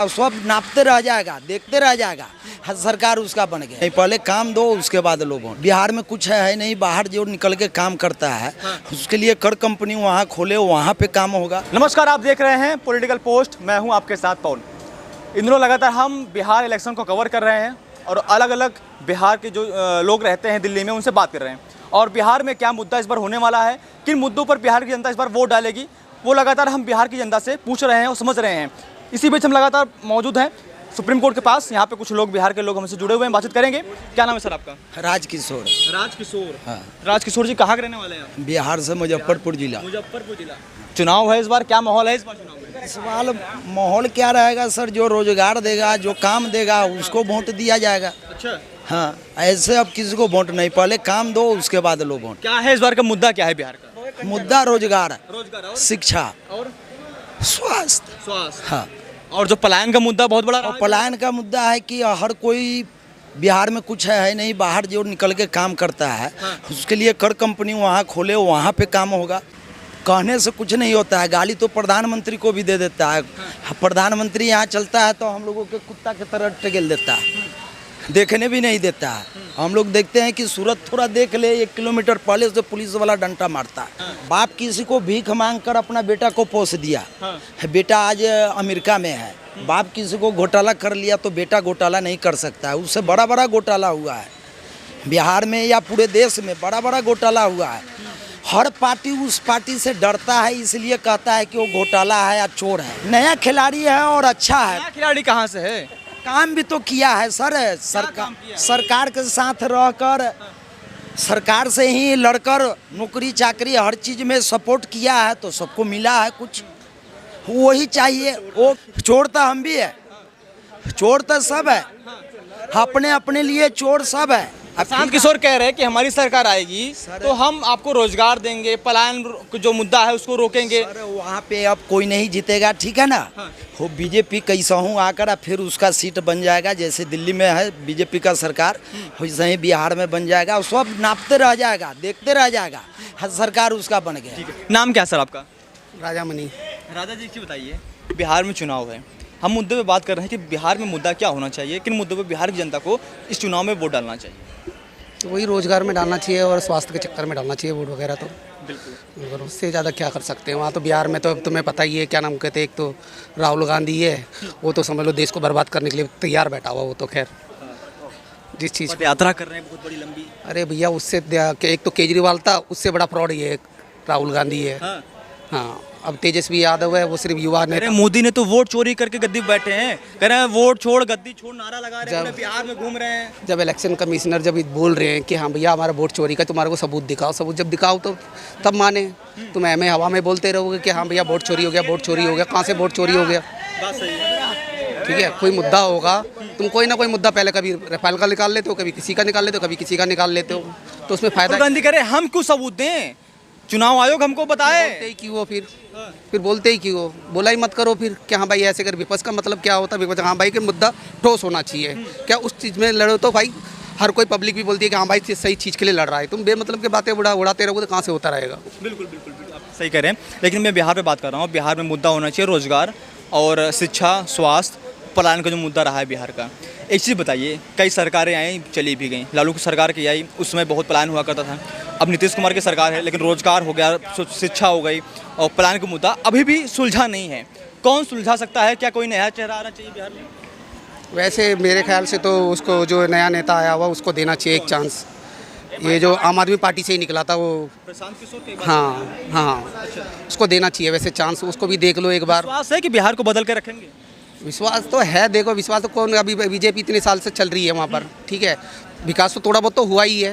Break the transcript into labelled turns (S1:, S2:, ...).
S1: सब नापते रह जाएगा, देखते रह जाएगा। सरकार उसका बन गया। पहले काम दो, उसके बाद लो वोट। बिहार में कुछ है नहीं, बाहर जो निकल के काम करता है उसके लिए कर कंपनी वहाँ खोले, वहाँ पे काम होगा।
S2: नमस्कार, आप देख रहे हैं पॉलिटिकल पोस्ट। मैं हूं आपके साथ पवन। इन दिनों लगातार हम बिहार इलेक्शन को कवर कर रहे हैं और अलग अलग बिहार के जो लोग रहते हैं दिल्ली में, उनसे बात कर रहे हैं। और बिहार में क्या मुद्दा इस बार होने वाला है, किन मुद्दों पर बिहार की जनता इस बार वोट डालेगी, वो लगातार हम बिहार की जनता से पूछ रहे हैं और समझ रहे हैं। इसी बीच हम लगातार मौजूद हैं सुप्रीम कोर्ट के पास। यहाँ पे कुछ लोग, बिहार के लोग हमसे जुड़े हुए हैं, बातचीत करेंगे। क्या नाम है सर आपका?
S1: राजकिशोर।
S2: राजकिशोर।
S1: हाँ।
S2: राजकिशोर जी कहाँ के रहने वाले हैं?
S1: बिहार से मुजफ्फरपुर जिला।
S2: मुजफ्फरपुर जिला। चुनाव है इस बार, क्या माहौल है इस बार चुनाव में?
S1: इस बार माहौल क्या रहेगा सर? जो रोजगार देगा, जो काम देगा, उसको वोट दिया जाएगा।
S2: अच्छा।
S1: हाँ, ऐसे अब किसी को वोट नहीं, पहले काम दो, उसके बाद लो वोट।
S2: क्या है इस बार का मुद्दा, क्या है बिहार का?
S1: मुद्दा रोजगार,
S2: रोजगार,
S1: शिक्षा
S2: और
S1: स्वास्थ्य। हाँ,
S2: और जो पलायन का मुद्दा बहुत बड़ा
S1: और पलायन का मुद्दा है कि हर कोई बिहार में कुछ है नहीं, बाहर जो निकल के काम करता है उसके लिए कर कंपनी वहाँ खोले, वहाँ पे काम होगा। कहने से कुछ नहीं होता है। गाली तो प्रधानमंत्री को भी दे देता है। प्रधानमंत्री यहाँ चलता है तो हम लोगों के कुत्ता की तरह टेकेल देता है, देखने भी नहीं देता है। हम लोग देखते हैं कि सूरत थोड़ा देख ले, 1 किलोमीटर पहले से पुलिस वाला डंडा मारता है। बाप किसी को भीख मांग कर अपना बेटा को पोस दिया। बेटा आज अमेरिका में है, बाप किसी को घोटाला कर लिया तो बेटा घोटाला नहीं कर सकता है। उससे बड़ा बड़ा घोटाला हुआ है बिहार में या पूरे देश में, बड़ा बड़ा घोटाला हुआ है। हर पार्टी उस पार्टी से डरता है, इसलिए कहता है कि वो घोटाला है या चोर है। नया खिलाड़ी है और अच्छा है।
S2: खिलाड़ी कहाँ से है?
S1: काम भी तो किया है सर। सरकार के साथ रहकर, सरकार से ही लड़कर, नौकरी चाकरी हर चीज़ में सपोर्ट किया है तो सबको मिला है कुछ। वही चाहिए। वो चोर तो हम भी है, चोर तो सब है, अपने अपने लिए चोर सब है।
S2: प्रशांत किशोर कह रहे हैं कि हमारी सरकार आएगी तो हम आपको रोजगार देंगे, पलायन जो मुद्दा है उसको रोकेंगे।
S1: सर वहाँ पे अब कोई नहीं जीतेगा, ठीक है ना। वो बीजेपी कैसा हूँ आकर फिर उसका सीट बन जाएगा। जैसे दिल्ली में है बीजेपी का सरकार, वैसे ही बिहार में बन जाएगा। और सब नापते रह जाएगा, देखते रह जाएगा। सरकार उसका बन गया।
S2: नाम क्या सर आपका?
S1: राजा मनी।
S2: राजा जी की बताइए, बिहार में चुनाव है, हम मुद्दे पे बात कर रहे हैं कि बिहार में मुद्दा क्या होना चाहिए, किन मुद्दों पे बिहार की जनता को इस चुनाव में वोट डालना चाहिए?
S3: तो वही रोजगार में डालना चाहिए और स्वास्थ्य के चक्कर में डालना चाहिए वोट वगैरह। तो बिल्कुल, उससे ज़्यादा क्या कर सकते हैं। वहाँ तो बिहार में तो तुम्हें पता ही है, क्या नाम कहते हैं, एक तो राहुल गांधी है, वो तो समझ लो देश को बर्बाद करने के लिए तैयार बैठा हुआ। वो तो खैर जिस चीज़
S2: पर यात्रा कर रहे हैं बहुत बड़ी लंबी।
S3: अरे भैया, उससे एक तो केजरीवाल था, उससे बड़ा फ्रॉड ये राहुल गांधी है। हाँ, अब तेजस्वी यादव है, वो सिर्फ युवा ने।
S2: अरे मोदी ने तो वोट चोरी करके गद्दी बैठे हैं, कह रहे हैं वोट छोड़ गद्दी छोड़, नारा लगा रहे हैं, बिहार में घूम रहे हैं।
S3: जब इलेक्शन कमिश्नर जब बोल रहे हैं कि हाँ भैया हमारा वोट चोरी का, तुम्हारे को सबूत दिखाओ, सबूत जब दिखाओ तो तब माने। तुम ऐमे हवा में बोलते रहोगे कि हाँ भैया वोट चोरी हो गया, वोट चोरी हो गया। कहाँ से वोट चोरी हो गया?
S2: बात सही है।
S3: ठीक है, कोई मुद्दा होगा, तुम कोई ना कोई मुद्दा पहले कभी राफेल का निकाल लेते हो, कभी किसी का निकाल लेते हो, कभी किसी का निकाल लेते हो, तो उसमें फायदा।
S2: गांधी करे हम क्यों सबूत दें? चुनाव आयोग हमको बताए।
S3: बोलते ही क्यों हो फिर बोलते ही क्यों हो? बोला ही मत करो फिर कि हाँ भाई ऐसे कर। विपक्ष का मतलब क्या होता है? विपक्ष हाँ भाई कि मुद्दा ठोस होना चाहिए। क्या उस चीज़ में लड़ो तो भाई हर कोई पब्लिक भी बोलती है कि हाँ भाई सही चीज़ के लिए लड़ रहा है। तुम बेमतलब की बातें उड़ाते रहोगे तो कहाँ से होता रहेगा?
S2: बिल्कुल बिल्कुल बिल्कुल, आप सही कह रहे हैं। लेकिन मैं बिहार पे बात कर रहा हूँ। बिहार में मुद्दा होना चाहिए रोजगार और शिक्षा, स्वास्थ्य, पलायन का जो मुद्दा रहा है बिहार का। एक चीज़ बताइए, कई सरकारें आई, चली भी गई। लालू की सरकार की आई, उस समय बहुत पलायन हुआ करता था। अब नीतीश कुमार की सरकार है, लेकिन रोजगार हो गया, शिक्षा हो गई और पलायन का मुद्दा अभी भी सुलझा नहीं है। कौन सुलझा सकता है? क्या कोई नया चेहरा आना चाहिए बिहार में?
S3: वैसे मेरे ख्याल से तो उसको जो नया नेता आया हुआ उसको देना चाहिए एक चांस। ये जो आम आदमी पार्टी से ही निकला था वो
S2: प्रशांत किशोर,
S3: हाँ, उसको देना चाहिए वैसे चांस। उसको भी देख लो एक बार।
S2: विश्वास है कि बिहार को बदल के रखेंगे?
S3: विश्वास तो है, देखो विश्वास तो कौन, अभी बीजेपी इतने साल से चल रही है वहाँ पर, ठीक है। विकास तो थोड़ा बहुत तो हुआ ही है।